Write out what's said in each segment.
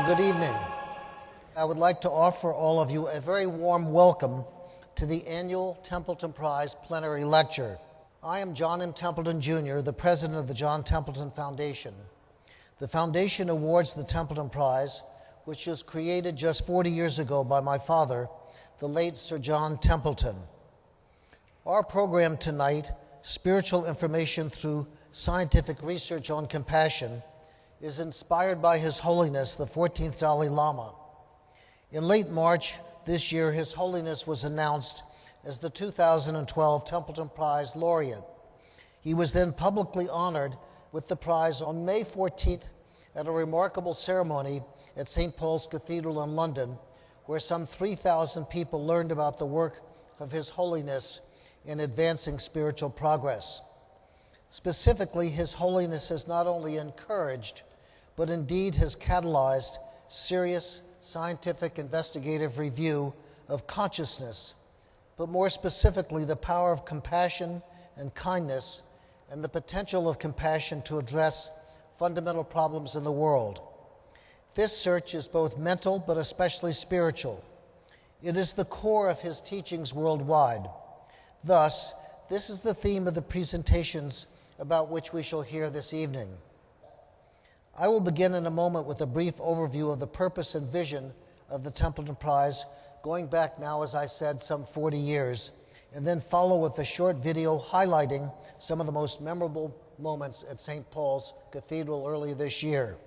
Good evening. I would like to offer all of you a very warm welcome to the annual Templeton Prize Plenary Lecture. I am John M. Templeton, Jr., the president of the John Templeton Foundation. The foundation awards the Templeton Prize, which was created just 40 years ago by my father, the late Sir John Templeton. Our program tonight, Spiritual Information Through Scientific Research on Compassion, is inspired by His Holiness, the 14th Dalai Lama. In late March this year, His Holiness was announced as the 2012 Templeton Prize Laureate. He was then publicly honored with the prize on May 14th at a remarkable ceremony at St. Paul's Cathedral in London, where some 3,000 people learned about the work of His Holiness in advancing spiritual progress. Specifically, His Holiness has not only encouraged, but indeed has catalyzed serious scientific investigative review of consciousness, but more specifically the power of compassion and kindness and the potential of compassion to address fundamental problems in the world. This search is both mental but especially spiritual. It is the core of His teachings worldwide. Thus, this is the theme of the presentations about which we shall hear this evening. I will begin in a moment with a brief overview of the purpose and vision of the Templeton Prize, going back now, as I said, some 40 years, and then follow with a short video highlighting some of the most memorable moments at St. Paul's Cathedral early this year.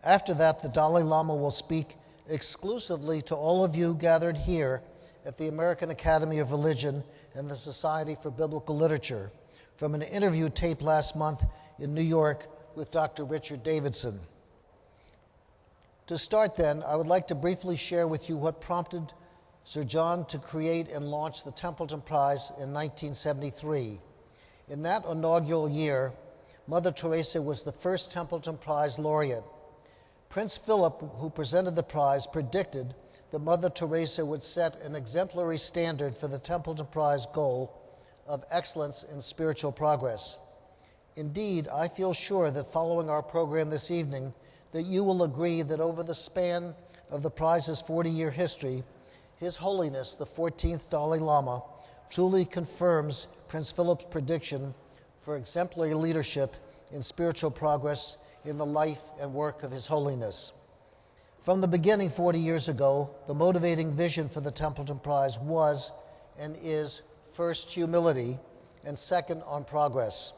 After that, the Dalai Lama will speak exclusively to all of you gathered here at the American Academy of Religion and the Society for Biblical Literature from an interview taped last month in New York with Dr. Richard Davidson. To start then, I would like to briefly share with you what prompted Sir John to create and launch the Templeton Prize in 1973. In that inaugural year, Mother Teresa was the first Templeton Prize Laureate. Prince Philip, who presented the prize, predicted that Mother Teresa would set an exemplary standard for the Templeton Prize goal of excellence in spiritual progress. Indeed, I feel sure that following our program this evening, that you will agree that over the span of the prize's 40-year history, His Holiness, the 14th Dalai Lama, truly confirms Prince Philip's prediction for exemplary leadership in spiritual progress in the life and work of His Holiness. From the beginning 40 years ago, the motivating vision for the Templeton Prize was and is first, humility, and second, on progress.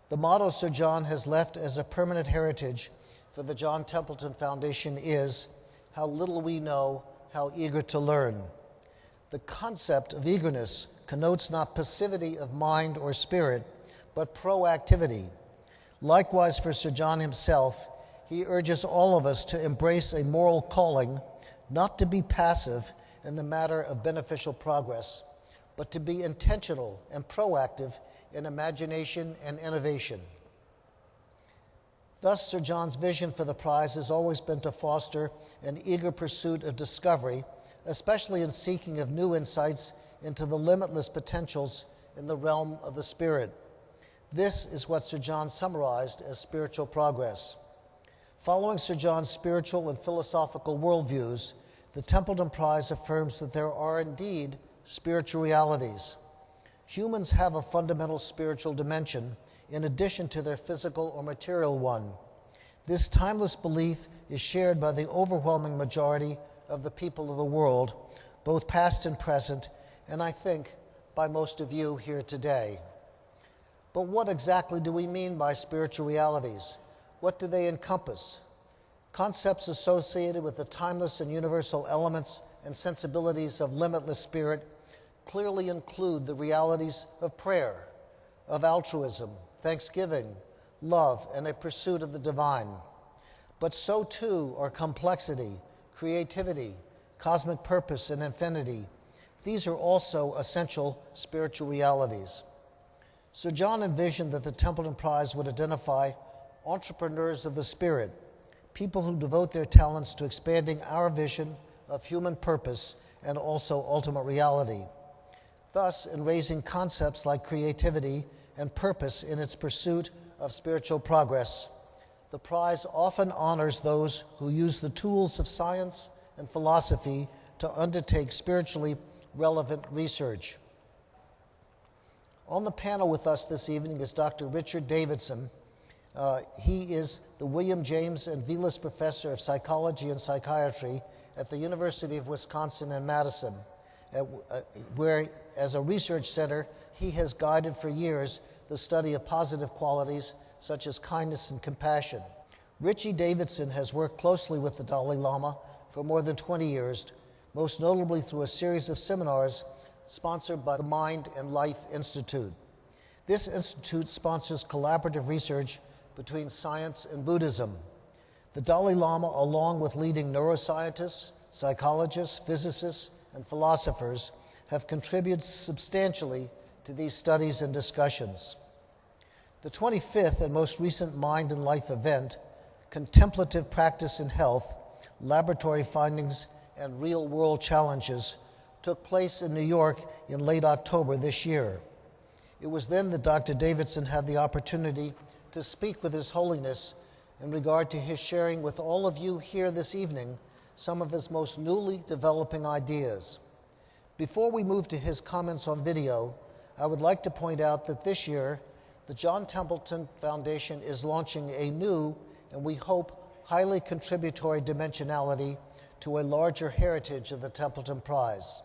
The motto Sir John has left as a permanent heritage for the John Templeton Foundation is, "How little we know, how eager to learn." The concept of eagerness connotes not passivity of mind or spirit, but proactivity. Likewise, for Sir John himself, he urges all of us to embrace a moral calling, not to be passive in the matter of beneficial progress, but to be intentional and proactive in imagination and innovation. Thus, Sir John's vision for the prize has always been to foster an eager pursuit of discovery, especially in seeking of new insights into the limitless potentials in the realm of the spirit. This is what Sir John summarized as spiritual progress. Following Sir John's spiritual and philosophical worldviews, the Templeton Prize affirms that there are indeed spiritual realities. Humans have a fundamental spiritual dimension in addition to their physical or material one. This timeless belief is shared by the overwhelming majority of the people of the world, both past and present, and I think by most of you here today. But what exactly do we mean by spiritual realities? What do they encompass? Concepts associated with the timeless and universal elements and sensibilities of limitless spirit clearly include the realities of prayer, of altruism, thanksgiving, love, and a pursuit of the divine. But so too are complexity, creativity, cosmic purpose, and infinity. These are also essential spiritual realities. Sir John envisioned that the Templeton Prize would identify entrepreneurs of the spirit, people who devote their talents to expanding our vision of human purpose and also ultimate reality. Thus, in raising concepts like creativity and purpose in its pursuit of spiritual progress, the prize often honors those who use the tools of science and philosophy to undertake spiritually relevant research. On the panel with us this evening is Dr. Richard Davidson. He is the William James and Vilas Professor of Psychology and Psychiatry at the University of Wisconsin in Madison, where, as a research center, he has guided for years the study of positive qualities such as kindness and compassion. Richie Davidson has worked closely with the Dalai Lama for more than 20 years, most notably through a series of seminars sponsored by the Mind and Life Institute. This institute sponsors collaborative research between science and Buddhism. The Dalai Lama, along with leading neuroscientists, psychologists, physicists, and philosophers, have contributed substantially to these studies and discussions. The 25th and most recent Mind and Life event, Contemplative Practice in Health, Laboratory Findings and Real-World Challenges, took place in New York in late October this year. It was then that Dr. Davidson had the opportunity to speak with His Holiness in regard to his sharing with all of you here this evening some of his most newly developing ideas. Before we move to his comments on video, I would like to point out that this year, the John Templeton Foundation is launching a new, and we hope, highly contributory dimensionality to a larger heritage of the Templeton Prize.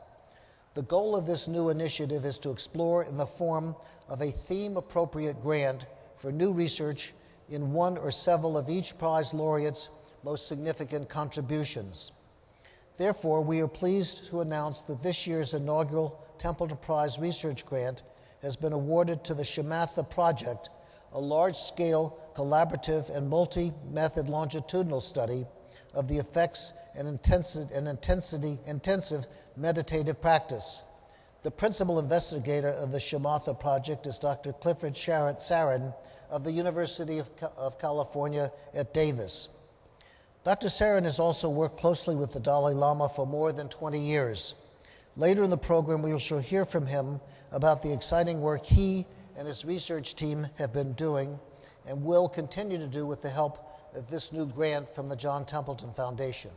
The goal of this new initiative is to explore in the form of a theme-appropriate grant for new research in one or several of each prize laureate's most significant contributions. Therefore, we are pleased to announce that this year's inaugural Templeton Prize Research Grant has been awarded to the Shamatha Project, a large-scale, collaborative, and multi-method longitudinal study of the effects and intensive meditative practice. The principal investigator of the Shamatha Project is Dr. Clifford Sarin of the University of California at Davis. Dr. Sarin has also worked closely with the Dalai Lama for more than 20 years. Later in the program, we shall hear from him about the exciting work he and his research team have been doing and will continue to do with the help of this new grant from the John Templeton Foundation.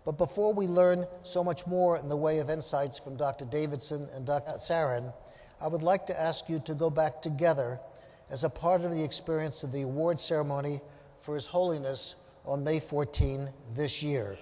But before we learn so much more in the way of insights from Dr. Davidson and Dr. Sarin, I would like to ask you to go back together as a part of the experience of the award ceremony for His Holiness on May 14 this year.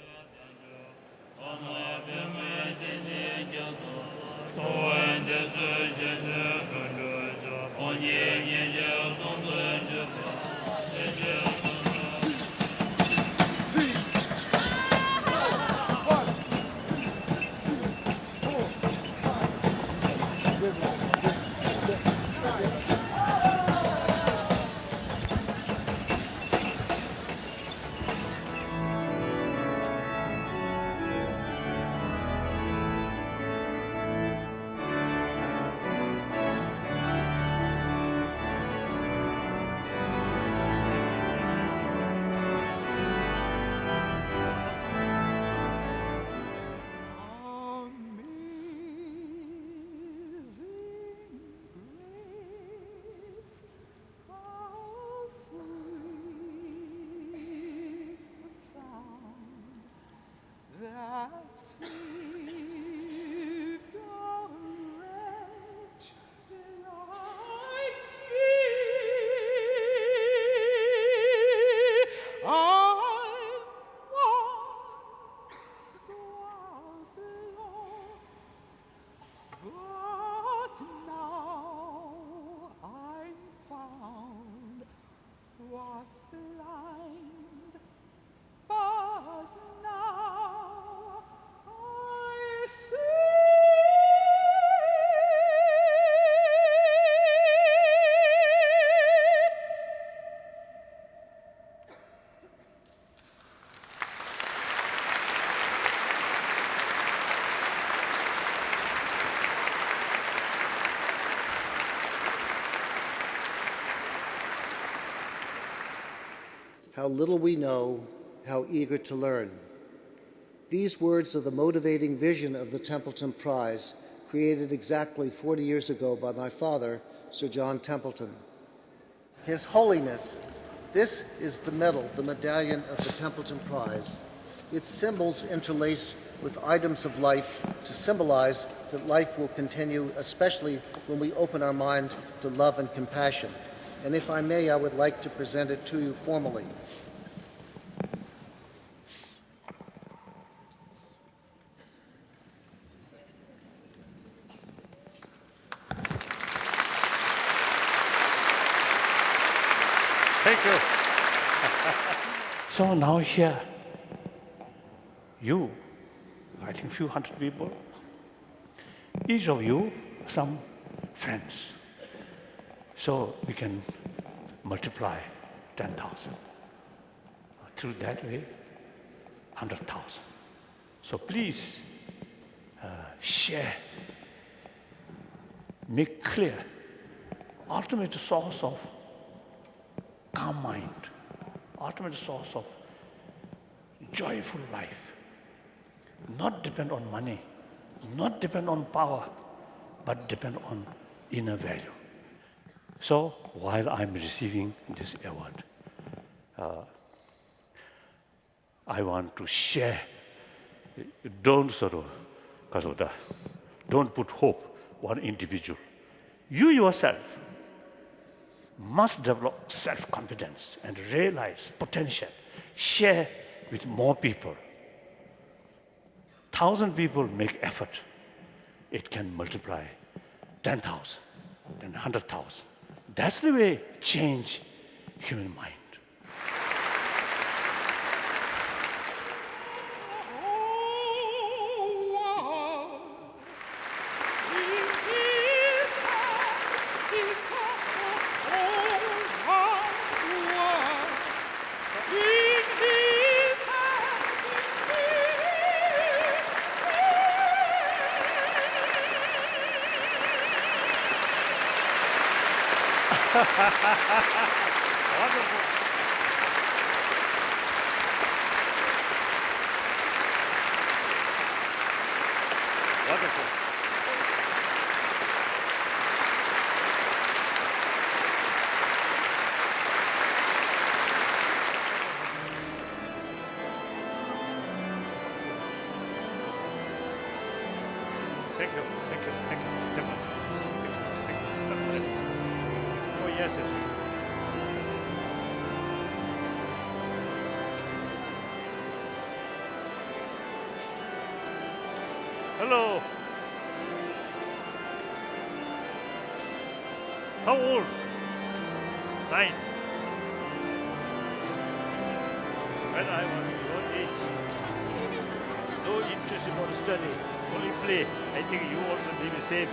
But now I'm found, was blind, but now I see. How little we know, how eager to learn. These words are the motivating vision of the Templeton Prize, created exactly 40 years ago by my father, Sir John Templeton. His Holiness, this is the medal, the medallion of the Templeton Prize. Its symbols interlace with items of life to symbolize that life will continue, especially when we open our mind to love and compassion. And if I may, I would like to present it to you formally. Thank you. So now here, you, I think few hundred people, each of you some friends. So we can multiply 10,000. Through that way, 100,000. So please share, make clear, ultimate source of calm mind, ultimate source of joyful life. Not depend on money, not depend on power, but depend on inner value. So while I'm receiving this award, I want to share. Don't don't put hope one individual. You yourself must develop self-confidence and realize potential. Share with more people. 1,000 people make effort. It can multiply 10,000, then 100,000. That's the way change human mind. Wonderful. Wonderful. Thank you. Thank you. Thank you. Thank you. Thank you. Oh, yes, yes. Hello. How old? 9. When I was your age, no interest about study, only play. I think you also be the same.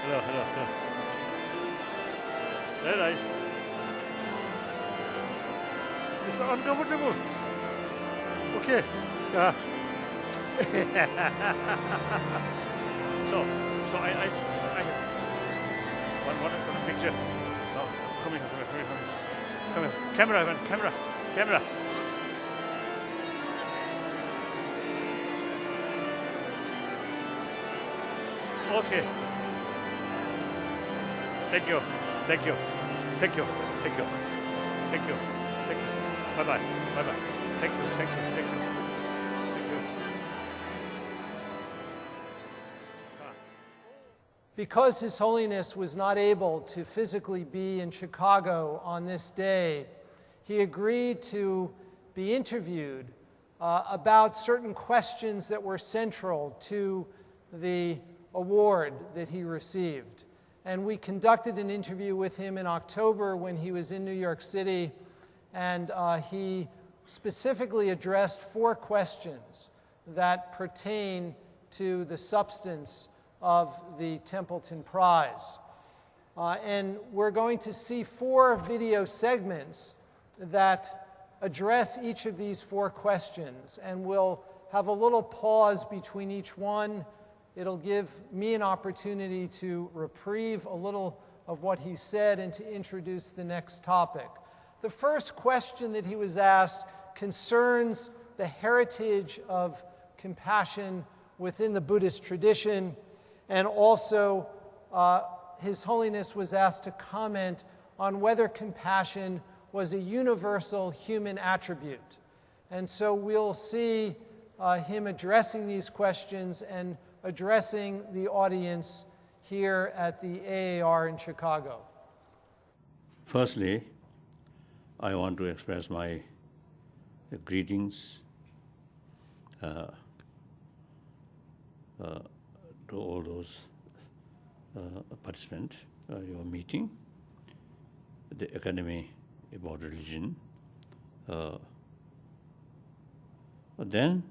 Hello, hello, hello. Very nice. It's uncomfortable. Okay. So I one picture. No, come here. Camera. Okay. Thank you. Bye-bye. Thank you. Because His Holiness was not able to physically be in Chicago on this day, he agreed to be interviewed about certain questions that were central to the award that he received. And we conducted an interview with him in October when he was in New York City, and he specifically addressed 4 questions that pertain to the substance of the Templeton Prize. And we're going to see 4 video segments that address each of these 4 questions, and we'll have a little pause between each one. It'll give me an opportunity to reprieve a little of what he said and to introduce the next topic. The first question that he was asked concerns the heritage of compassion within the Buddhist tradition, and also His Holiness was asked to comment on whether compassion was a universal human attribute. And so we'll see him addressing these questions and addressing the audience here at the AAR in Chicago. Firstly, I want to express my greetings to all those participants, your meeting, the Academy about Religion. Then,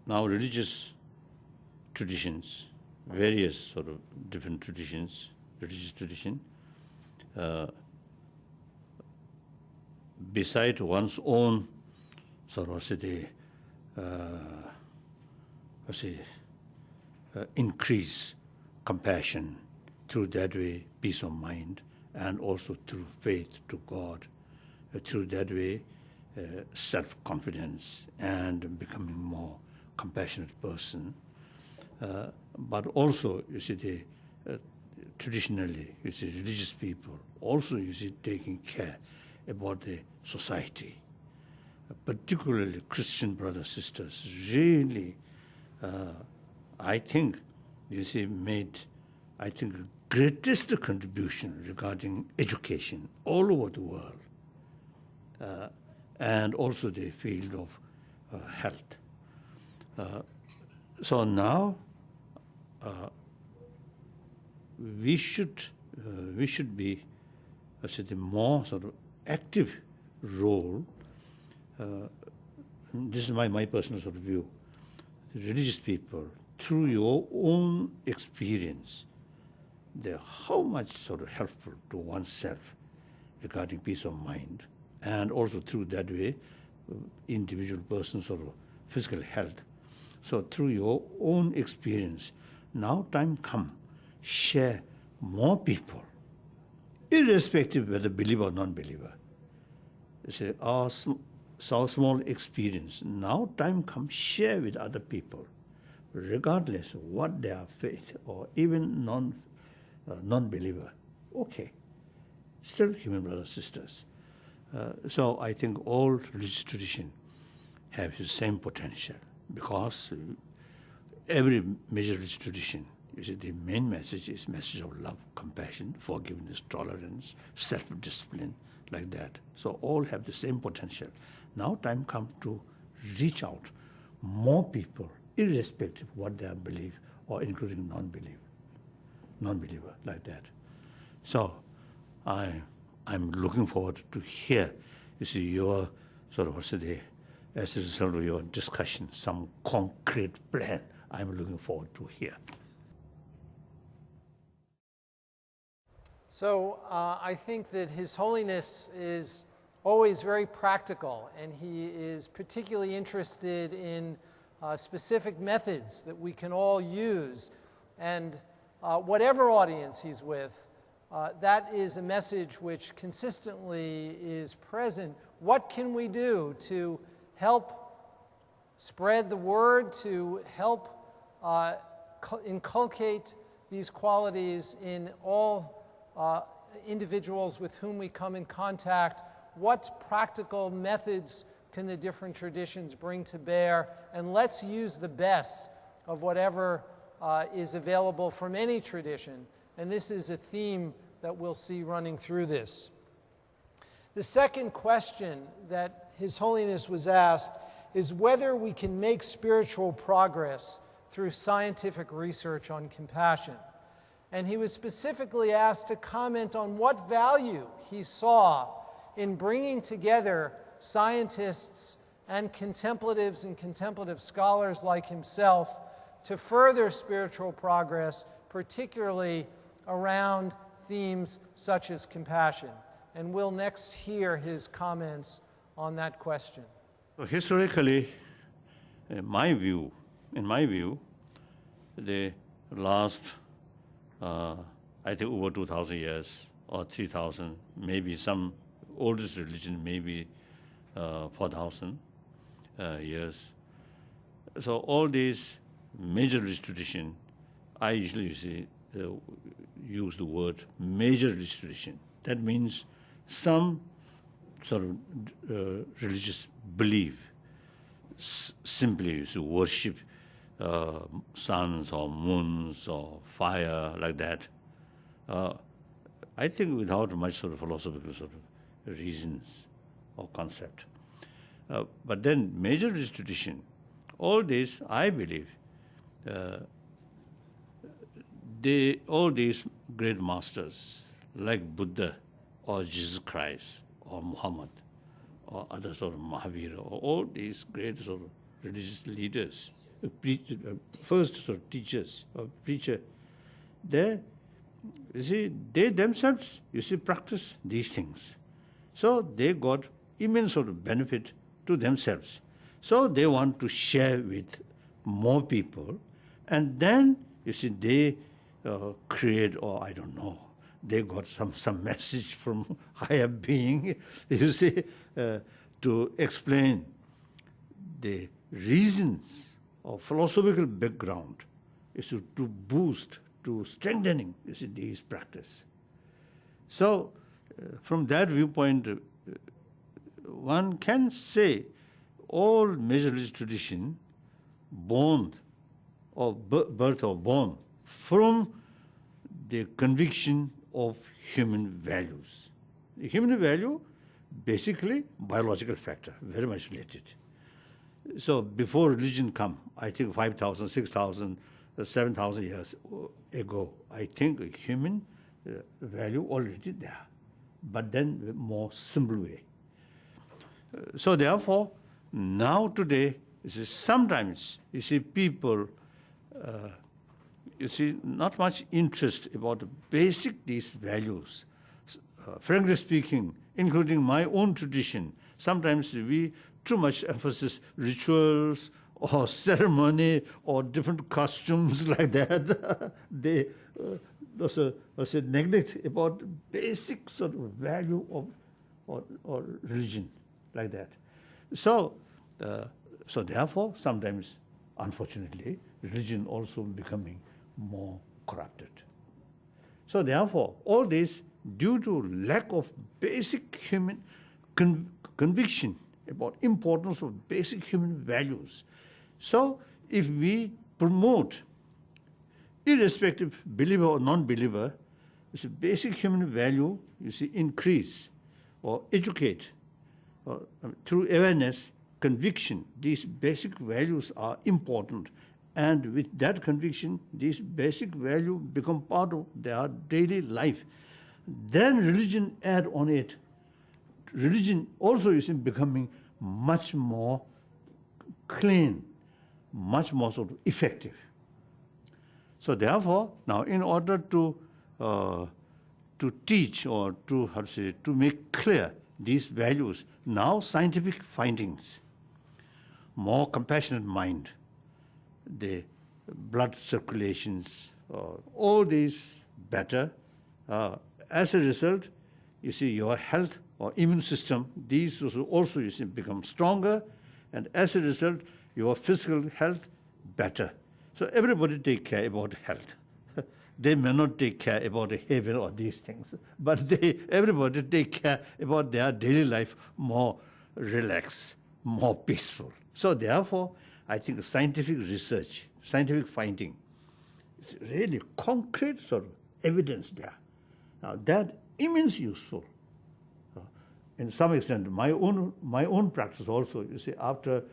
now religious traditions, various sort of different traditions, religious tradition, beside one's own sort of increase compassion, through that way peace of mind, and also through faith to God, through that way self-confidence and becoming more compassionate person. But also, you see, traditionally, you see, religious people also, you see, taking care about the society, particularly Christian brothers, sisters, really, I think, you see, made, I think, greatest contribution regarding education all over the world, and also the field of health. So now we should be, the more sort of active role. This is my personal sort of view. Religious people, through your own experience, they're how much sort of helpful to oneself regarding peace of mind, and also through that way, individual person's sort of physical health. So through your own experience, now time come, share more people, irrespective whether believer or non-believer. Say our small experience, now time come, share with other people, regardless of what their faith or even non-believer. Okay, still human brothers, sisters. So I think all religious tradition have the same potential, because every major religious tradition, you see, the main message is message of love, compassion, forgiveness, tolerance, self-discipline, like that. So all have the same potential. Now time comes to reach out more people, irrespective of what they believe, or including non-believer, like that. So I'm looking forward to hear, you see, your sort of, as a result of your discussion, some concrete plan. I'm looking forward to hear. So I think that His Holiness is always very practical, and he is particularly interested in specific methods that we can all use. And whatever audience he's with, that is a message which consistently is present. What can we do to help spread the word, to help inculcate these qualities in all individuals with whom we come in contact? What practical methods can the different traditions bring to bear? And let's use the best of whatever is available from any tradition. And this is a theme that we'll see running through this. The second question that His Holiness was asked is whether we can make spiritual progress through scientific research on compassion. And he was specifically asked to comment on what value he saw in bringing together scientists and contemplatives and contemplative scholars like himself to further spiritual progress, particularly around themes such as compassion. And we'll next hear his comments on that question. Historically, in my view, the last, I think over 2,000 years or 3,000, maybe some oldest religion, maybe 4,000 years. So all these major religious tradition, I usually use the word major religious tradition. That means some sort of religious belief, simply to worship suns or moons or fire like that. I think without much sort of philosophical sort of reasons or concept. But then major religious tradition, all this, I believe, all these great masters like Buddha or Jesus Christ or Muhammad or other sort of Mahavira or all these great sort of religious leaders, first sort of teachers or preacher, they themselves, practice these things. So they got immense sort of benefit to themselves. So they want to share with more people, and then they create, or I don't know, they got some message from higher being, to explain the reasons of philosophical background, to boost, to strengthening, these practice. So from that viewpoint, one can say all major religious tradition born or birth or born from the conviction of human values. The human value, basically biological factor, very much related. So before religion come, I think 5,000, 6,000, 7,000 years ago, I think human value already there, but then more simple way. So therefore, now today, sometimes people, not much interest about the basic these values. Frankly speaking, including my own tradition, sometimes we too much emphasis rituals or ceremony or different costumes like that. They also neglect about basic sort of value of or religion like that. So therefore, sometimes, unfortunately, religion also becoming more corrupted. So therefore, all this due to lack of basic human conviction about importance of basic human values. So if we promote, irrespective believer or non-believer, basic human value, increase or educate through awareness, conviction, these basic values are important. And with that conviction, these basic values become part of their daily life. Then religion add on it. Religion also is becoming much more clean, much more sort of effective. So therefore, now in order to teach or to make clear these values, now scientific findings, more compassionate mind, the blood circulations, all these better. As a result, your health or immune system, these also become stronger, and as a result, your physical health better. So everybody take care about health. They may not take care about the heaven or these things, but everybody take care about their daily life more relaxed, more peaceful. So therefore, I think scientific research, scientific finding, it's really concrete sort of evidence there. That immense useful. In some extent, my own practice also, you see, after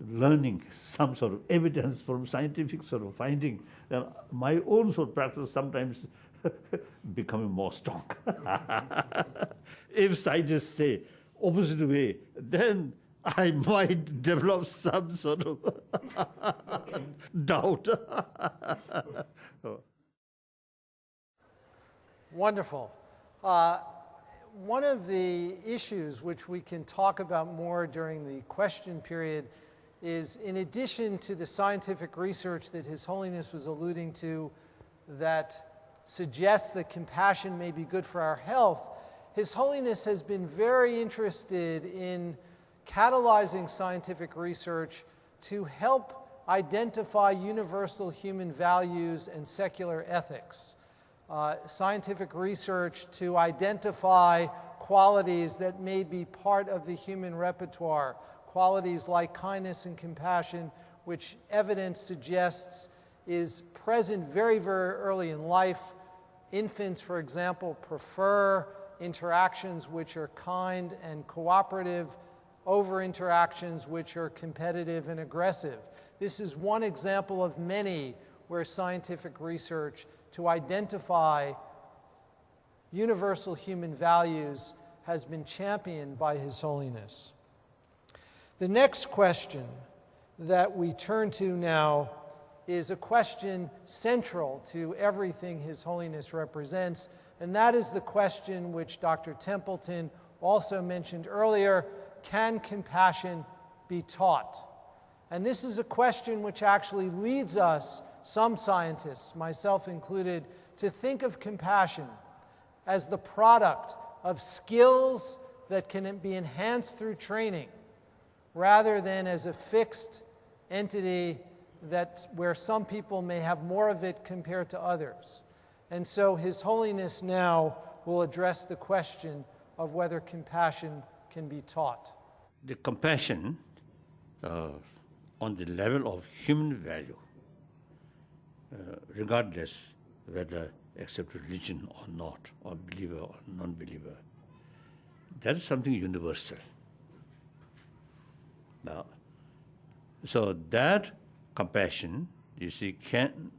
learning some sort of evidence from scientific sort of finding, then my own sort of practice sometimes becoming more strong. If scientists say opposite way, then I might develop some sort of doubt. Wonderful. One of the issues which we can talk about more during the question period is, in addition to the scientific research that His Holiness was alluding to that suggests that compassion may be good for our health, His Holiness has been very interested in catalyzing scientific research to help identify universal human values and secular ethics. Scientific research to identify qualities that may be part of the human repertoire, qualities like kindness and compassion, which evidence suggests is present very, very early in life. Infants, for example, prefer interactions which are kind and cooperative over interactions which are competitive and aggressive. This is one example of many where scientific research to identify universal human values has been championed by His Holiness. The next question that we turn to now is a question central to everything His Holiness represents, and that is the question which Dr. Templeton also mentioned earlier: can compassion be taught? And this is a question which actually leads us, some scientists, myself included, to think of compassion as the product of skills that can be enhanced through training, rather than as a fixed entity where some people may have more of it compared to others. And so His Holiness now will address the question of whether compassion can be taught. The compassion on the level of human value, regardless whether accept religion or not, or believer or non-believer, that is something universal. Now, so that compassion, you see, can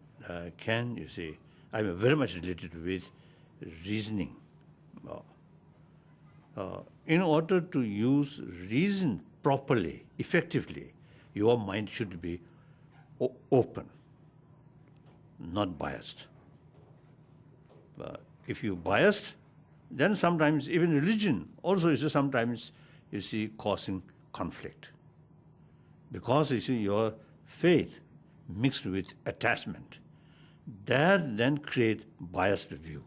you see, I'm very much related with reasoning. In order to use reason properly, effectively, your mind should be open, not biased. If you're biased, then sometimes even religion also is sometimes, you see, causing conflict. Because, you see, your faith mixed with attachment, that then create biased view.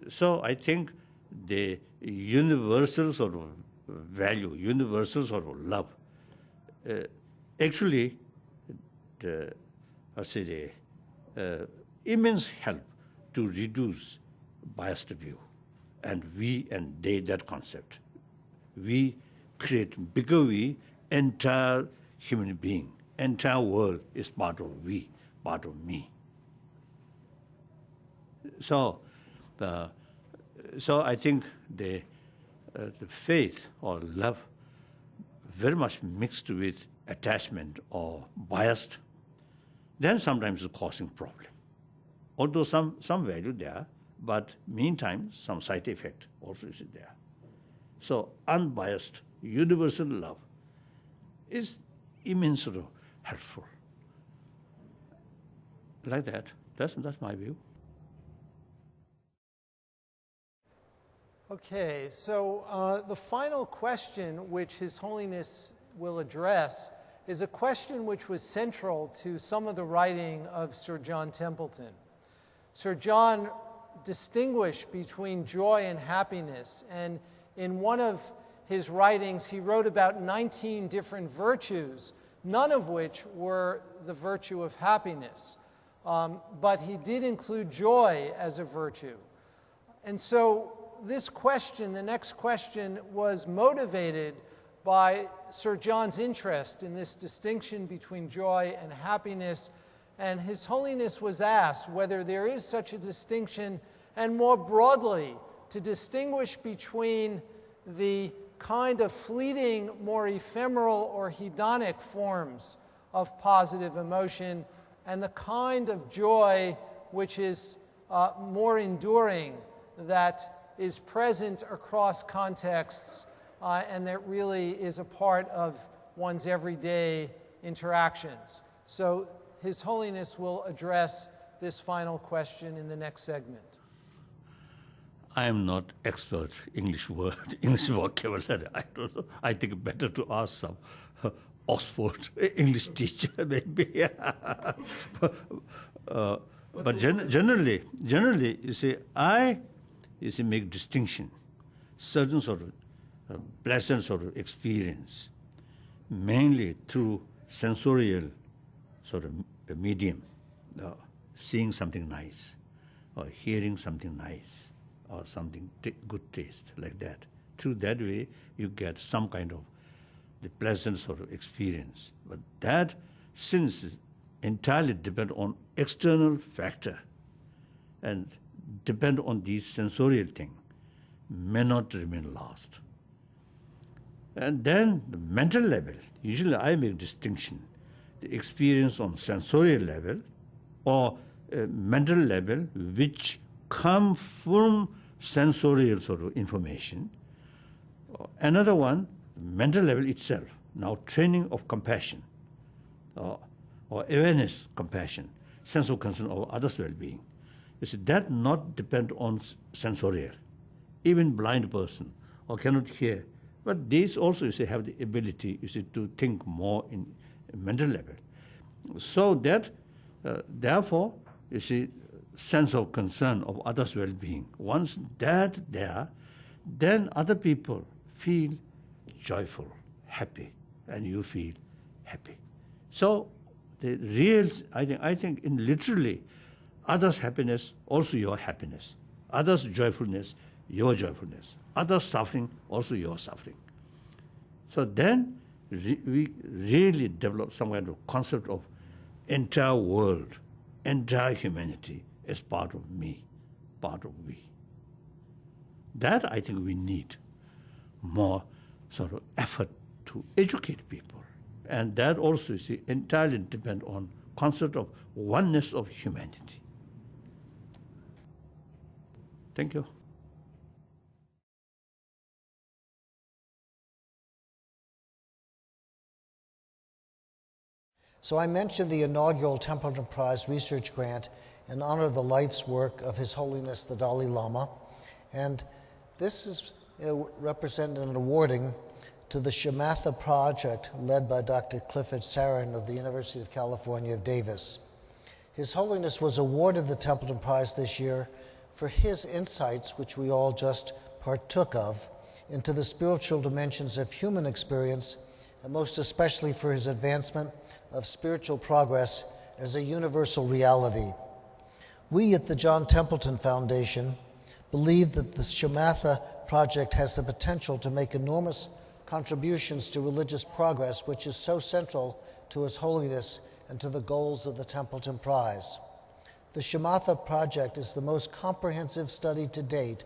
So I think the universal sort of value, universal sort of love, actually, the immense help to reduce biased view, and we and they, that concept. We create bigger we, entire human being, entire world is part of we, part of me. So I think the faith or love very much mixed with attachment or biased, then sometimes it's causing problem. Although some value there, but meantime some side effect also is there. So unbiased, universal love is immensely helpful. Like that. That's my view. Okay, so the final question which His Holiness will address is a question which was central to some of the writing of Sir John Templeton. Sir John distinguished between joy and happiness, and in one of his writings he wrote about 19 different virtues, none of which were the virtue of happiness. But he did include joy as a virtue. And so this question, the next question, was motivated by Sir John's interest in this distinction between joy and happiness, And His Holiness was asked whether there is such a distinction, and more broadly, to distinguish between the kind of fleeting, more ephemeral or hedonic forms of positive emotion and the kind of joy which is more enduring, that is present across contexts and that really is a part of one's everyday interactions. So His Holiness will address this final question in the next segment. I am not expert English English vocabulary. I don't know. I think better to ask some Oxford English teacher maybe. But generally, you see, I make distinction, certain sort of pleasant sort of experience, mainly through sensorial sort of medium, seeing something nice, or hearing something nice, or something good taste, like that. Through that way, you get some kind of the pleasant sort of experience. But that, since entirely depend on external factor and depend on these sensorial thing, may not remain last. And then the mental level, usually I make distinction, the experience on sensorial level or mental level which come from sensorial sort of information. Another one, mental level itself, now training of compassion or awareness, compassion, sense of concern of others' well-being. You see, that not depend on sensorial. Even blind person or cannot hear, but these also, you see, have the ability, you see, to think more in mental level. So that, therefore, you see, sense of concern of others' well-being. Once that there, then other people feel joyful, happy, and you feel happy. So the real, I think in literally, others' happiness, also your happiness. Others' joyfulness, your joyfulness. Others' suffering, also your suffering. So then we really develop some kind of concept of entire world, entire humanity as part of me, part of we. That I think we need more sort of effort to educate people. And that also is entirely depend on concept of oneness of humanity. Thank you. So I mentioned the inaugural Templeton Prize research grant in honor of the life's work of His Holiness the Dalai Lama. And this is represented an awarding to the Shamatha project led by Dr. Clifford Sarin of the University of California of Davis. His Holiness was awarded the Templeton Prize this year for his insights, which we all just partook of, into the spiritual dimensions of human experience, and most especially for his advancement of spiritual progress as a universal reality. We at the John Templeton Foundation believe that the Shamatha project has the potential to make enormous contributions to religious progress, which is so central to His Holiness and to the goals of the Templeton Prize. The Shamatha project is the most comprehensive study to date,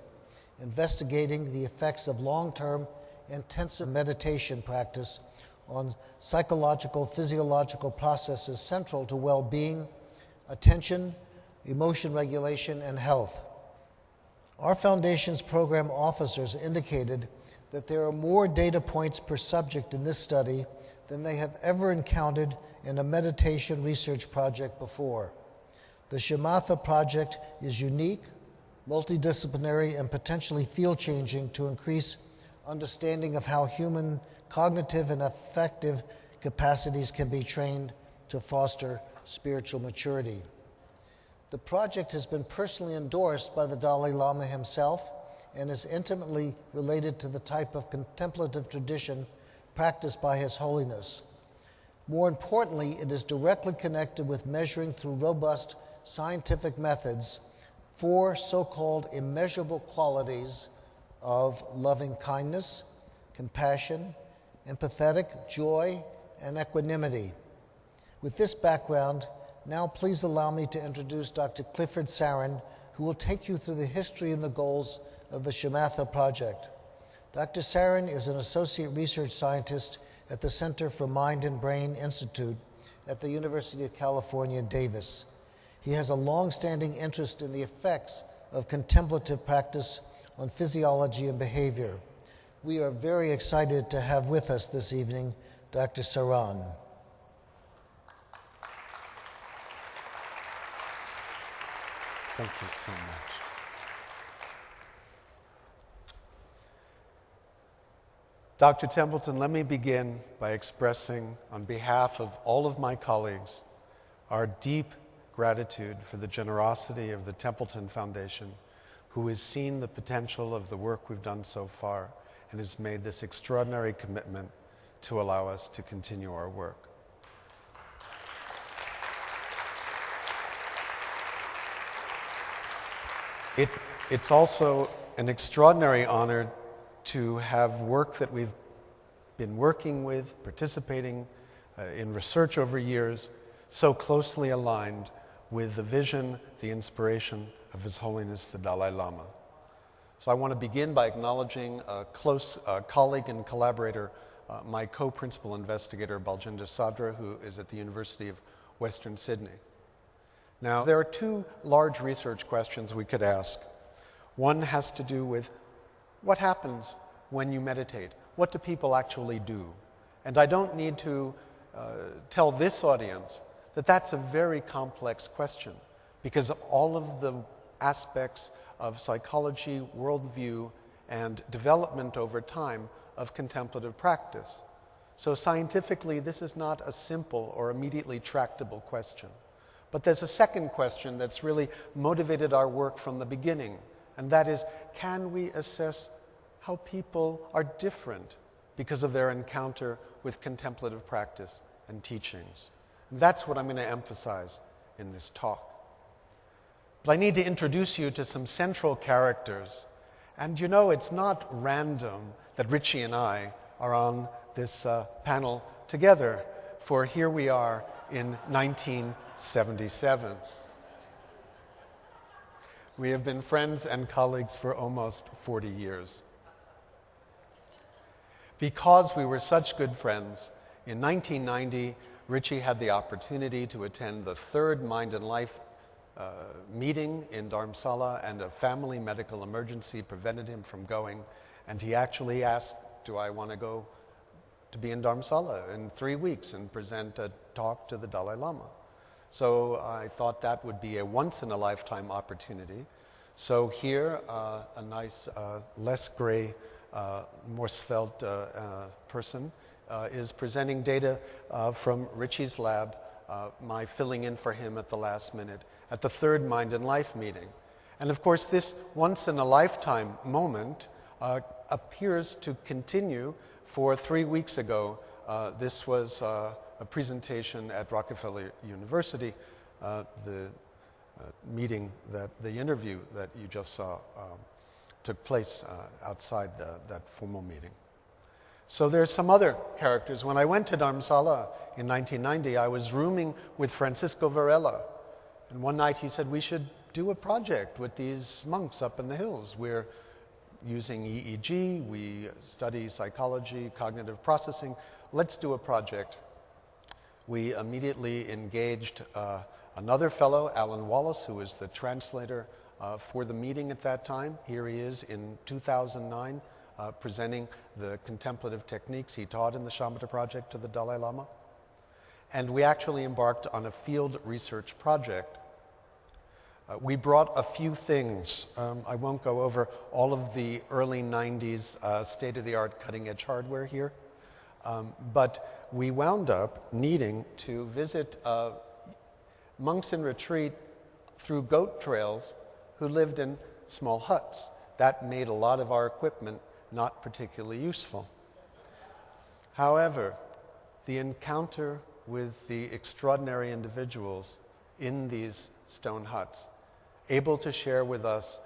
investigating the effects of long-term intensive meditation practice on psychological, physiological processes central to well-being, attention, emotion regulation, and health. Our foundation's program officers indicated that there are more data points per subject in this study than they have ever encountered in a meditation research project before. The Shamatha project is unique, multidisciplinary, and potentially field-changing to increase understanding of how human cognitive and affective capacities can be trained to foster spiritual maturity. The project has been personally endorsed by the Dalai Lama himself and is intimately related to the type of contemplative tradition practiced by His Holiness. More importantly, it is directly connected with measuring through robust scientific methods 4 so-called immeasurable qualities of loving kindness, compassion, empathetic, joy, and equanimity. With this background, Now please allow me to introduce Dr. Clifford Sarin, who will take you through the history and the goals of the Shamatha Project. Dr. Sarin is an associate research scientist at the Center for Mind and Brain Institute at the University of California, Davis. He has a long-standing interest in the effects of contemplative practice on physiology and behavior. We are very excited to have with us this evening Dr. Sarin. Thank you so much. Dr. Templeton, let me begin by expressing, on behalf of all of my colleagues, our deep gratitude for the generosity of the Templeton Foundation, who has seen the potential of the work we've done so far and has made this extraordinary commitment to allow us to continue our work. It's also an extraordinary honor to have work that we've been working with, participating in research over years, so closely aligned with the vision, the inspiration of His Holiness the Dalai Lama. So I want to begin by acknowledging a close colleague and collaborator, my co-principal investigator, Baljinder Sadra, who is at the University of Western Sydney. Now, there are two large research questions we could ask. One has to do with what happens when you meditate? What do people actually do? And I don't need to tell this audience that that's a very complex question, because all of the aspects of psychology, worldview, and development over time of contemplative practice. So scientifically, this is not a simple or immediately tractable question. But there's a second question that's really motivated our work from the beginning, and that is, can we assess how people are different because of their encounter with contemplative practice and teachings? And that's what I'm going to emphasize in this talk. But I need to introduce you to some central characters. And you know, it's not random that Richie and I are on this panel together, for here we are in 1977. We have been friends and colleagues for almost 40 years. Because we were such good friends, in 1990, Richie had the opportunity to attend the third Mind and Life meeting in Dharamsala, and a family medical emergency prevented him from going. And he actually asked, do I want to go to be in Dharamsala in 3 weeks and present a talk to the Dalai Lama? So I thought that would be a once-in-a-lifetime opportunity. So here, a nice, less gray, more svelte person is presenting data from Richie's lab, my filling in for him at the last minute, at the third Mind and Life meeting. And of course, this once-in-a-lifetime moment appears to continue, for 3 weeks ago. This was a presentation at Rockefeller University, the meeting, the interview that you just saw took place outside that formal meeting. So there's some other characters. When I went to Dharamsala in 1990, I was rooming with Francisco Varela. And one night he said, we should do a project with these monks up in the hills. We're using EEG, we study psychology, cognitive processing. Let's do a project. We immediately engaged another fellow, Alan Wallace, who was the translator for the meeting at that time. Here he is in 2009, presenting the contemplative techniques he taught in the Shamatha Project to the Dalai Lama. And we actually embarked on a field research project. We brought a few things. I won't go over all of the early 90s state-of-the-art cutting-edge hardware here, but we wound up needing to visit monks in retreat through goat trails who lived in small huts. That made a lot of our equipment not particularly useful. However, the encounter with the extraordinary individuals in these stone huts, able to share with us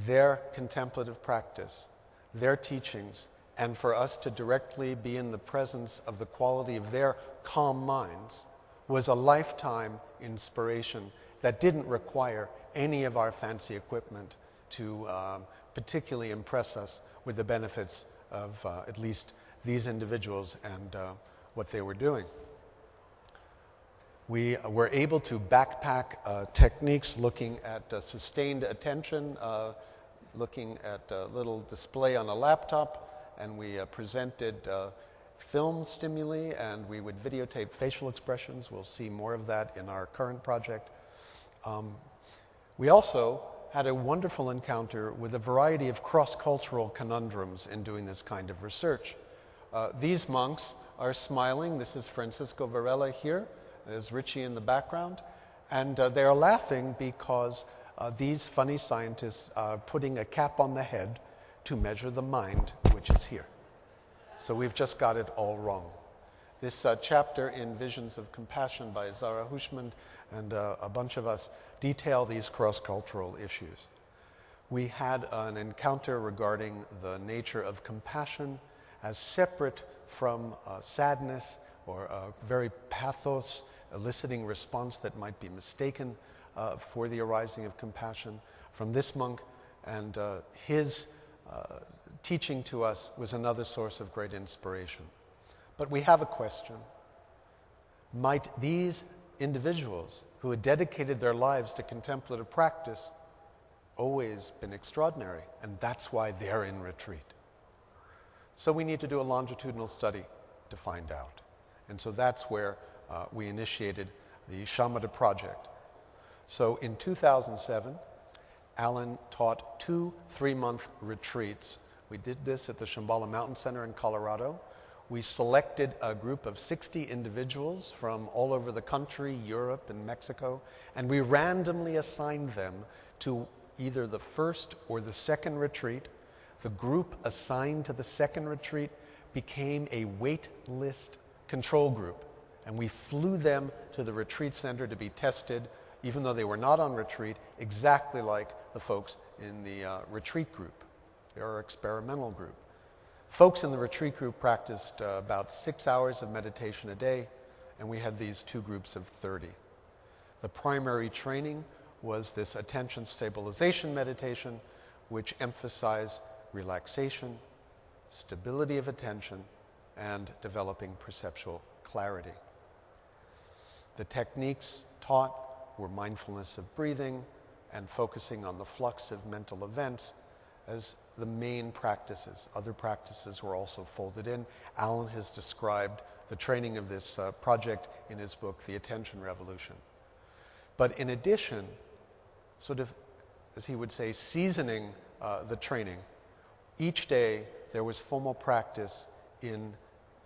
their contemplative practice, their teachings, and for us to directly be in the presence of the quality of their calm minds, was a lifetime inspiration that didn't require any of our fancy equipment to particularly impress us with the benefits of at least these individuals and what they were doing. We were able to backpack techniques looking at sustained attention, looking at a little display on a laptop, and we presented film stimuli, and we would videotape facial expressions. We'll see more of that in our current project. We also had a wonderful encounter with a variety of cross-cultural conundrums in doing this kind of research. These monks are smiling. This is Francisco Varela here. There's Richie in the background. And they are laughing because these funny scientists are putting a cap on the head to measure the mind, which is here. So we've just got it all wrong. This chapter in Visions of Compassion by Zara Hushman and a bunch of us detail these cross-cultural issues. We had an encounter regarding the nature of compassion as separate from sadness or a very pathos eliciting response that might be mistaken for the arising of compassion from this monk, and his teaching to us was another source of great inspiration. But we have a question. Might these individuals who had dedicated their lives to contemplative practice always been extraordinary? And that's why they're in retreat. So we need to do a longitudinal study to find out. And so that's where we initiated the Shamatha project. So in 2007, Alan taught 2 3-month retreats. We did this at the Shambhala Mountain Center in Colorado. We selected a group of 60 individuals from all over the country, Europe and Mexico, and we randomly assigned them to either the first or the second retreat. The group assigned to the second retreat became a wait list control group, and we flew them to the retreat center to be tested, even though they were not on retreat, exactly like the folks in the retreat group, our experimental group. Folks in the retreat group practiced about 6 hours of meditation a day, and we had these 2 groups of 30. The primary training was this attention stabilization meditation, which emphasized relaxation, stability of attention, and developing perceptual clarity. The techniques taught were mindfulness of breathing and focusing on the flux of mental events as the main practices. Other practices were also folded in. Alan has described the training of this project in his book, The Attention Revolution. But in addition, sort of, as he would say, seasoning the training, each day there was formal practice in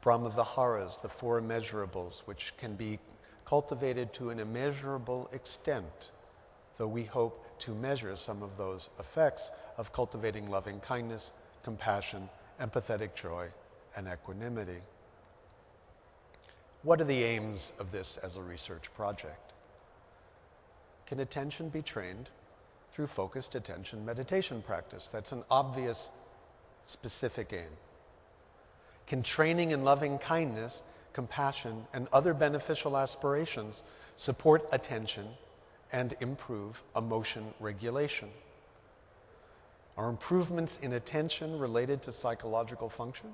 Brahmaviharas, the 4 immeasurables, which can be cultivated to an immeasurable extent, though we hope to measure some of those effects of cultivating loving kindness, compassion, empathetic joy, and equanimity. What are the aims of this as a research project? Can attention be trained through focused attention meditation practice? That's an obvious, specific aim. Can training in loving kindness, compassion, and other beneficial aspirations support attention and improve emotion regulation? Are improvements in attention related to psychological function?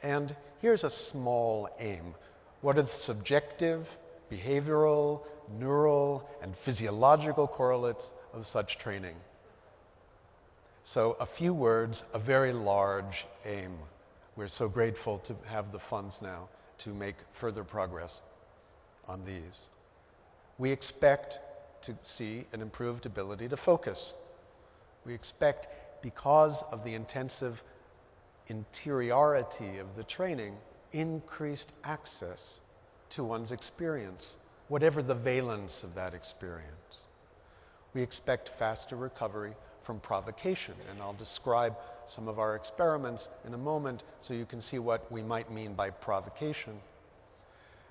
And here's a small aim. What are the subjective, behavioral, neural, and physiological correlates of such training? So a few words, a very large aim. We're so grateful to have the funds now to make further progress on these. We expect to see an improved ability to focus. We expect, because of the intensive interiority of the training, increased access to one's experience, whatever the valence of that experience. We expect faster recovery from provocation, and I'll describe some of our experiments in a moment so you can see what we might mean by provocation,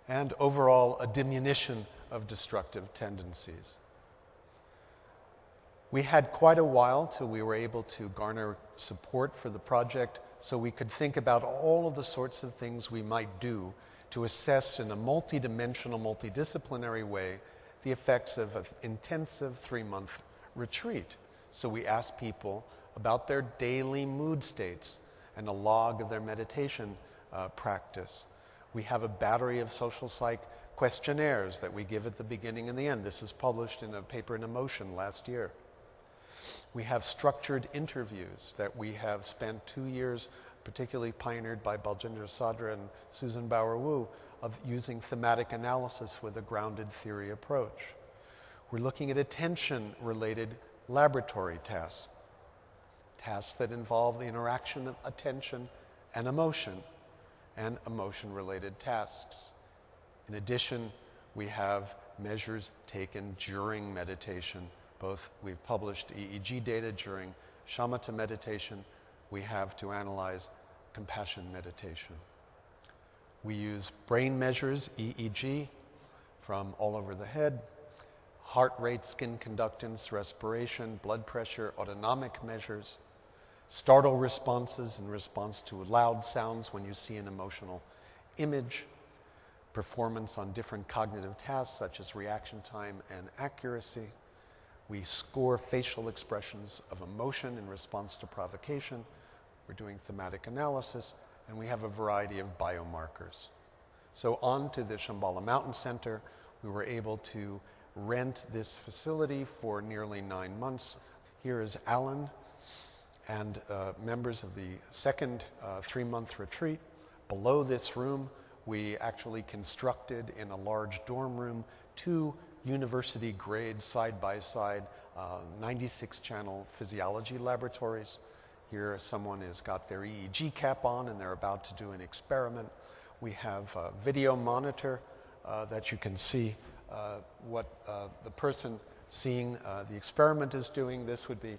and overall a diminution of destructive tendencies. We had quite a while till we were able to garner support for the project so we could think about all of the sorts of things we might do to assess in a multidimensional, multidisciplinary way the effects of an intensive 3-month retreat. So we asked people about their daily mood states and a log of their meditation practice. We have a battery of social psych questionnaires that we give at the beginning and the end. This is published in a paper in Emotion last year. We have structured interviews that we have spent 2 years, particularly pioneered by Baljendra Sadra and Susan Bauer-Wu, of using thematic analysis with a grounded theory approach. We're looking at attention-related laboratory tasks, tasks that involve the interaction of attention and emotion-related tasks. In addition, we have measures taken during meditation. We've published EEG data during shamatha meditation. We have to analyze compassion meditation. We use brain measures, EEG, from all over the head, heart rate, skin conductance, respiration, blood pressure, autonomic measures, startle responses in response to loud sounds when you see an emotional image, performance on different cognitive tasks such as reaction time and accuracy. We score facial expressions of emotion in response to provocation. We're doing thematic analysis, and we have a variety of biomarkers. So on to the Shambhala Mountain Center. We were able to rent this facility for nearly 9 months. Here is Alan and members of the second 3-month retreat. Below this room, we actually constructed in a large dorm room 2 university-grade, side-by-side, 96-channel physiology laboratories. Here someone has got their EEG cap on and they're about to do an experiment. We have a video monitor that you can see what the person seeing the experiment is doing. This would be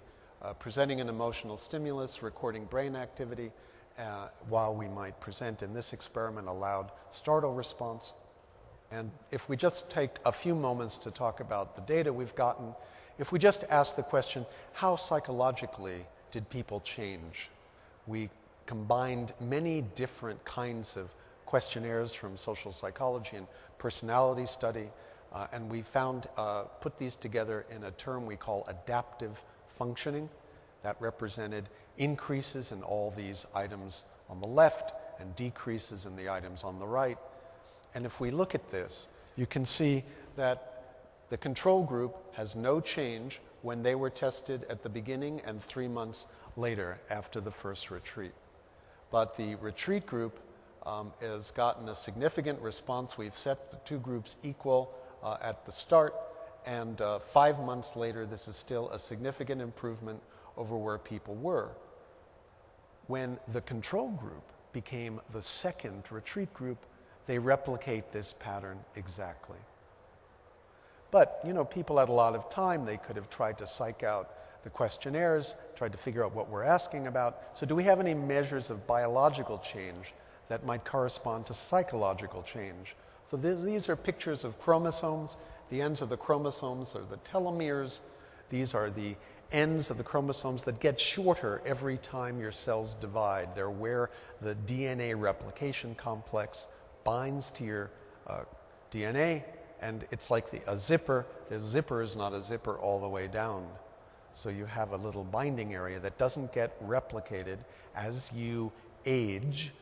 presenting an emotional stimulus, recording brain activity, while we might present in this experiment a loud startle response. And if we just take a few moments to talk about the data we've gotten, if we just ask the question, how psychologically did people change? We combined many different kinds of questionnaires from social psychology and personality study, and we found, put these together in a term we call adaptive functioning. That represented increases in all these items on the left and decreases in the items on the right. And if we look at this, you can see that the control group has no change when they were tested at the beginning and 3 months later after the first retreat. But the retreat group has gotten a significant response. We've set the 2 groups equal at the start, and 5 months later, this is still a significant improvement over where people were. When the control group became the second retreat group, they replicate this pattern exactly. But, you know, people had a lot of time. They could have tried to psych out the questionnaires, tried to figure out what we're asking about. So do we have any measures of biological change that might correspond to psychological change? So these are pictures of chromosomes. The ends of the chromosomes are the telomeres. These are the ends of the chromosomes that get shorter every time your cells divide. They're where the DNA replication complex binds to your DNA, and it's like a zipper. The zipper is not a zipper all the way down. So you have a little binding area that doesn't get replicated. As you age,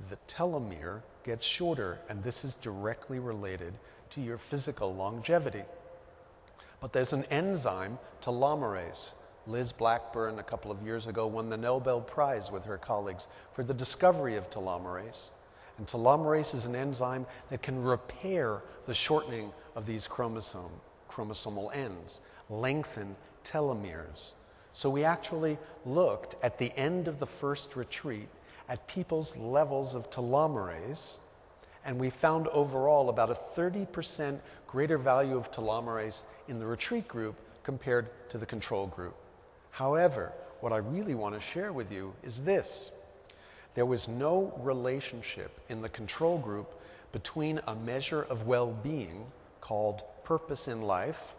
the telomere gets shorter, and this is directly related to your physical longevity. But there's an enzyme, telomerase. Liz Blackburn, a couple of years ago, won the Nobel Prize with her colleagues for the discovery of telomerase. And telomerase is an enzyme that can repair the shortening of these chromosomal ends, lengthen telomeres. So we actually looked at the end of the first retreat at people's levels of telomerase, and we found overall about a 30% greater value of telomerase in the retreat group compared to the control group. However, what I really want to share with you is this. There was no relationship in the control group between a measure of well-being called purpose in life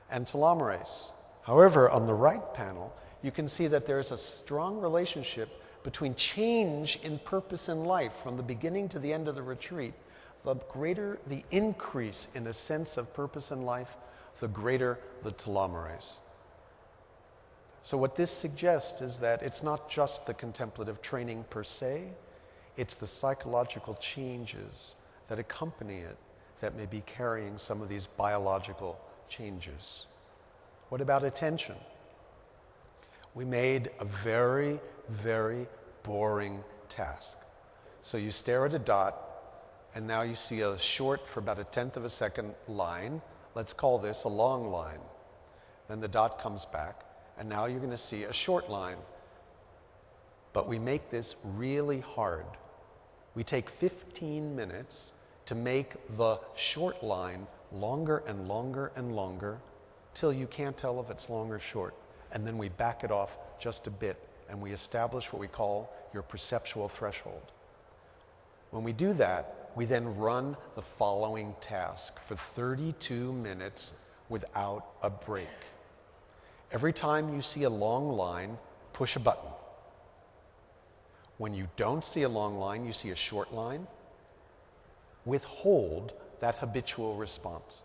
and telomerase. However, on the right panel, you can see that there's a strong relationship between change in purpose in life from the beginning to the end of the retreat. The greater the increase in a sense of purpose in life, the greater the telomerase. So what this suggests is that it's not just the contemplative training per se, it's the psychological changes that accompany it that may be carrying some of these biological changes. What about attention? We made a very, very boring task. So you stare at a dot, and now you see a short, for about 1/10 of a second, line. Let's call this a long line. Then the dot comes back, and now you're going to see a short line. But we make this really hard. We take 15 minutes to make the short line longer and longer and longer till you can't tell if it's long or short. And then we back it off just a bit, and we establish what we call your perceptual threshold. When we do that, we then run the following task for 32 minutes without a break. Every time you see a long line, push a button. When you don't see a long line, you see a short line, withhold that habitual response.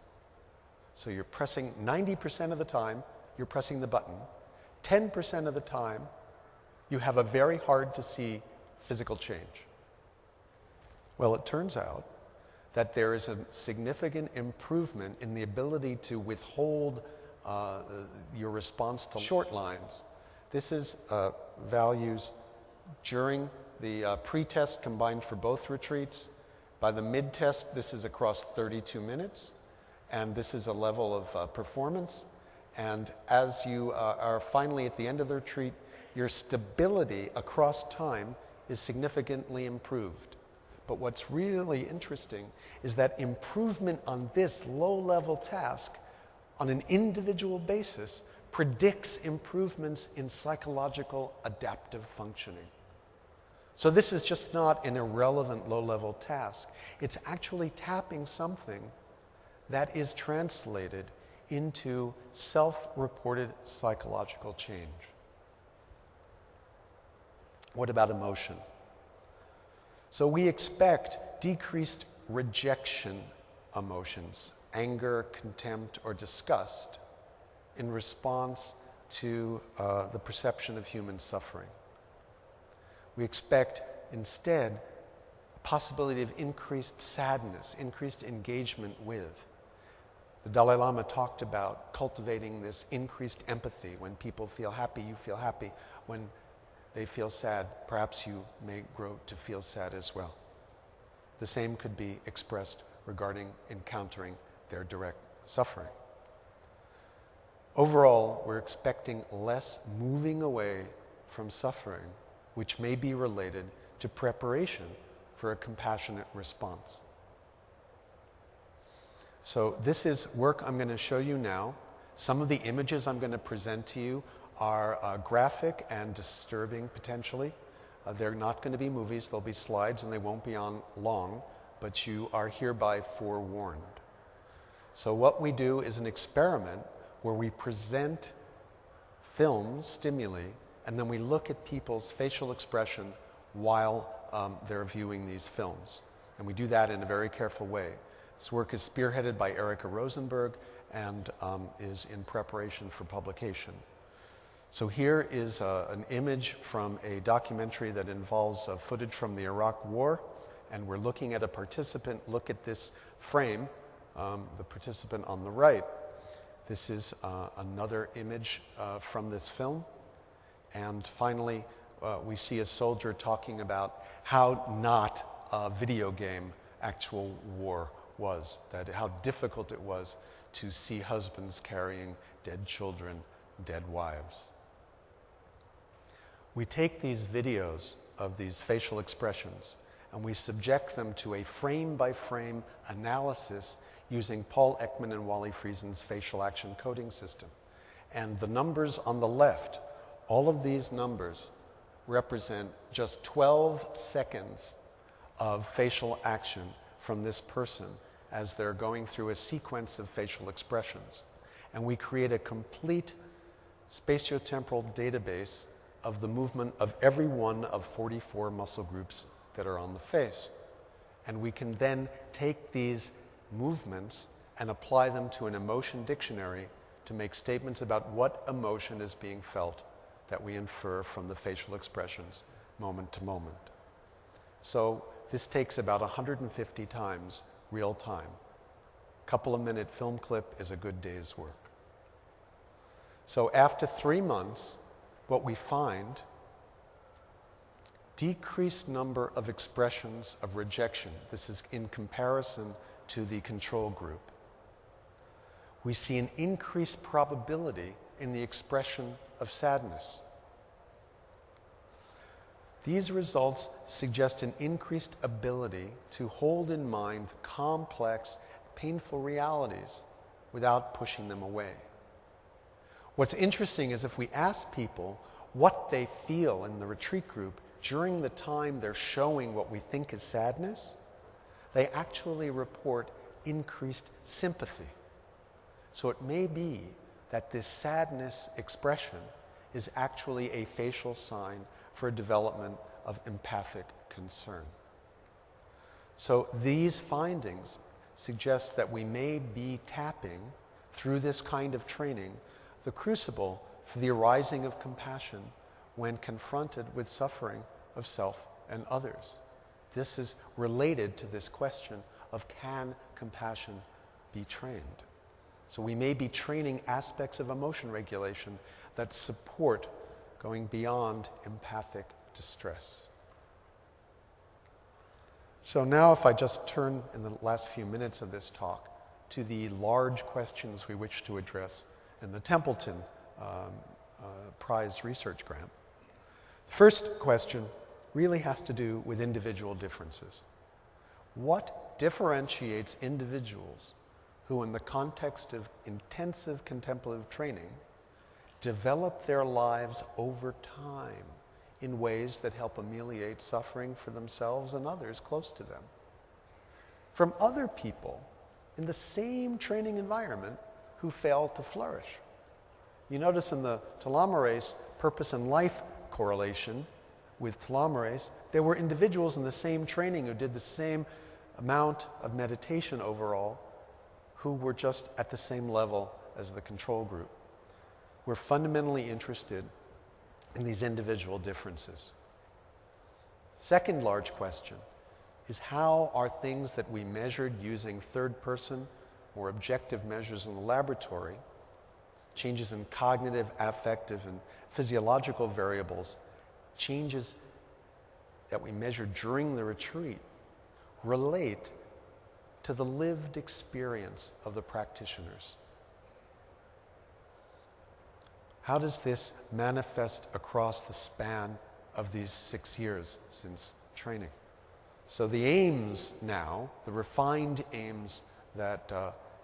So you're pressing 90% of the time, you're pressing the button. 10% of the time, you have a very hard to see physical change. Well, it turns out that there is a significant improvement in the ability to withhold your response to short lines. This is values during the pre-test combined for both retreats. By the mid-test, this is across 32 minutes, and this is a level of performance. And as you are finally at the end of the retreat, your stability across time is significantly improved. But what's really interesting is that improvement on this low-level task on an individual basis predicts improvements in psychological adaptive functioning. So this is just not an irrelevant low-level task. It's actually tapping something that is translated into self-reported psychological change. What about emotion? So we expect decreased rejection emotions, anger, contempt, or disgust, in response to the perception of human suffering. We expect instead a possibility of increased sadness, increased engagement with. The Dalai Lama talked about cultivating this increased empathy. When people feel happy, you feel happy. When they feel sad, perhaps you may grow to feel sad as well. The same could be expressed regarding encountering their direct suffering. Overall, we're expecting less moving away from suffering, which may be related to preparation for a compassionate response. So this is work I'm going to show you now. Some of the images I'm going to present to you are graphic and disturbing potentially. They're not going to be movies, they'll be slides and they won't be on long, but you are hereby forewarned. So what we do is an experiment where we present films, stimuli, and then we look at people's facial expression while they're viewing these films. And we do that in a very careful way. This work is spearheaded by Erica Rosenberg and is in preparation for publication. So here is an image from a documentary that involves footage from the Iraq War, and we're looking at a participant. Look at this frame, the participant on the right. This is another image from this film. And finally, we see a soldier talking about how not a video game actual war was, that how difficult it was to see husbands carrying dead children, dead wives. We take these videos of these facial expressions and we subject them to a frame-by-frame analysis using Paul Ekman and Wally Friesen's facial action coding system. And the numbers on the left, all of these numbers represent just 12 seconds of facial action from this person as they're going through a sequence of facial expressions. And we create a complete spatiotemporal database of the movement of every one of 44 muscle groups that are on the face. And we can then take these movements and apply them to an emotion dictionary to make statements about what emotion is being felt that we infer from the facial expressions moment to moment. So this takes about 150 times real time. Couple of minute film clip is a good day's work. So after 3 months, what we find, decreased number of expressions of rejection. This is in comparison to the control group. We see an increased probability in the expression of sadness. These results suggest an increased ability to hold in mind complex, painful realities without pushing them away. What's interesting is if we ask people what they feel in the retreat group during the time they're showing what we think is sadness, they actually report increased sympathy. So it may be that this sadness expression is actually a facial sign for development of empathic concern. So these findings suggest that we may be tapping, through this kind of training, the crucible for the arising of compassion when confronted with suffering of self and others. This is related to this question of can compassion be trained? So we may be training aspects of emotion regulation that support going beyond empathic distress. So now if I just turn in the last few minutes of this talk to the large questions we wish to address in the Templeton Prize Research Grant. First question really has to do with individual differences. What differentiates individuals who, in the context of intensive contemplative training, develop their lives over time in ways that help ameliorate suffering for themselves and others close to them, from other people in the same training environment who fail to flourish? You notice in the telomerase purpose and life correlation with telomerase, there were individuals in the same training who did the same amount of meditation overall, who were just at the same level as the control group. We're fundamentally interested in these individual differences. Second large question is, how are things that we measured using third person or objective measures in the laboratory, changes in cognitive, affective, and physiological variables, changes that we measured during the retreat, relate to the lived experience of the practitioners? How does this manifest across the span of these 6 years since training? So the aims now, the refined aims that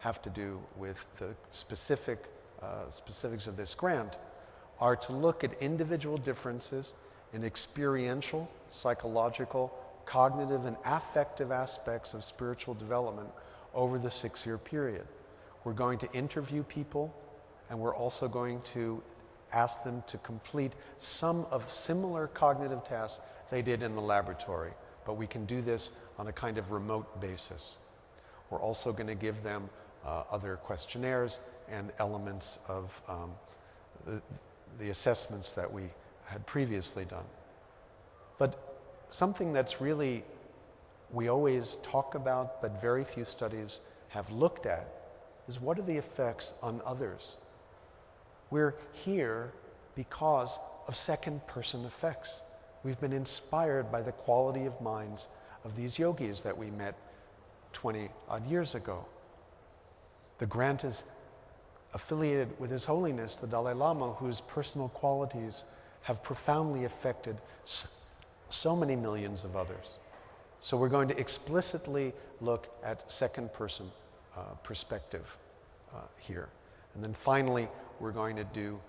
have to do with the specifics of this grant, are to look at individual differences in experiential, psychological, cognitive, and affective aspects of spiritual development over the 6-year period. We're going to interview people, and we're also going to ask them to complete some of similar cognitive tasks they did in the laboratory, but we can do this on a kind of remote basis. We're also going to give them other questionnaires and elements of the assessments that we had previously done. But something that's really, we always talk about, but very few studies have looked at, is what are the effects on others? We're here because of second-person effects. We've been inspired by the quality of minds of these yogis that we met 20-odd years ago. The grant is affiliated with His Holiness, the Dalai Lama, whose personal qualities have profoundly affected so many millions of others. So we're going to explicitly look at second-person perspective here. And then finally, we're going to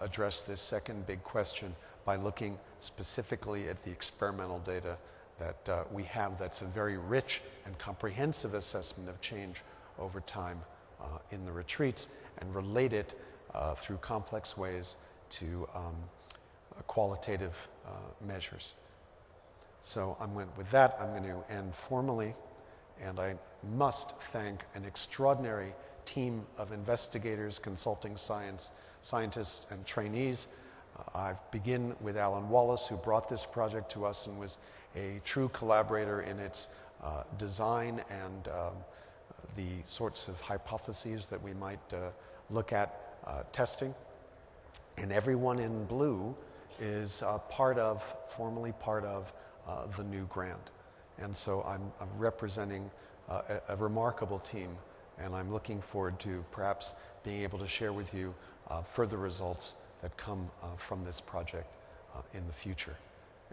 address this second big question by looking specifically at the experimental data that we have that's a very rich and comprehensive assessment of change over time in the retreats, and relate it through complex ways to qualitative measures. So with that, I'm going to end formally, and I must thank an extraordinary team of investigators, consulting scientists, and trainees. I begin with Alan Wallace, who brought this project to us and was a true collaborator in its design and the sorts of hypotheses that we might look at testing. And everyone in blue is formally part of the new grant. And so I'm representing a remarkable team, and I'm looking forward to perhaps being able to share with you further results that come from this project in the future.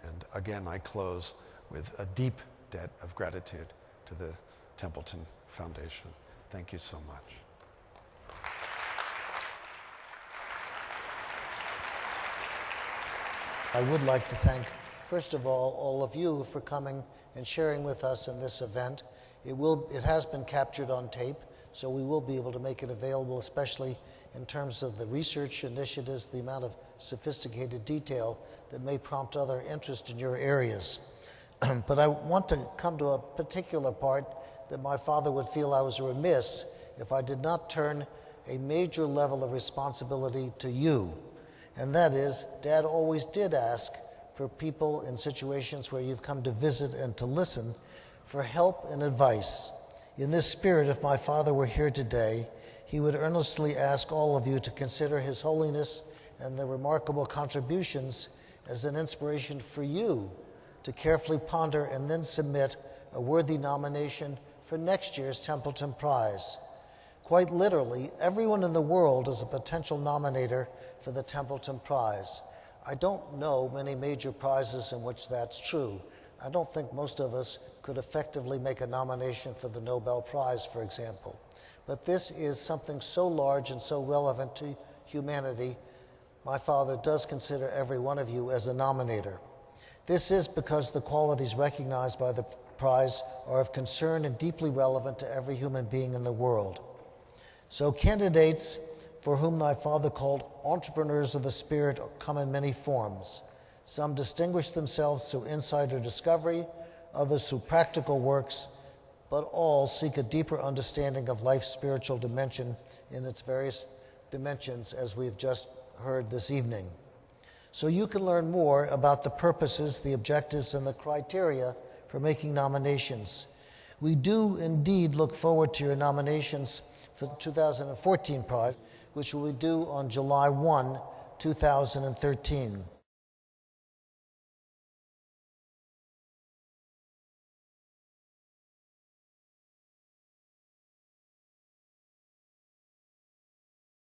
And again, I close with a deep debt of gratitude to the Templeton Foundation. Thank you so much. I would like to thank, first of all of you for coming and sharing with us in this event. It has been captured on tape, so we will be able to make it available, especially in terms of the research initiatives, the amount of sophisticated detail that may prompt other interest in your areas. But I want to come to a particular part that my father would feel I was remiss if I did not turn a major level of responsibility to you. And that is, Dad always did ask for people in situations where you've come to visit and to listen for help and advice. In this spirit, if my father were here today, he would earnestly ask all of you to consider His Holiness and the remarkable contributions as an inspiration for you to carefully ponder and then submit a worthy nomination for next year's Templeton Prize. Quite literally, everyone in the world is a potential nominator for the Templeton Prize. I don't know many major prizes in which that's true. I don't think most of us could effectively make a nomination for the Nobel Prize, for example. But this is something so large and so relevant to humanity, my father does consider every one of you as a nominator. This is because the qualities recognized by the prize are of concern and deeply relevant to every human being in the world. So candidates for whom my father called entrepreneurs of the spirit come in many forms. Some distinguish themselves through insight or discovery, others through practical works, but all seek a deeper understanding of life's spiritual dimension in its various dimensions, as we've just heard this evening. So you can learn more about the purposes, the objectives, and the criteria for making nominations. We do indeed look forward to your nominations for the 2014 prize, which will be due on July 1, 2013.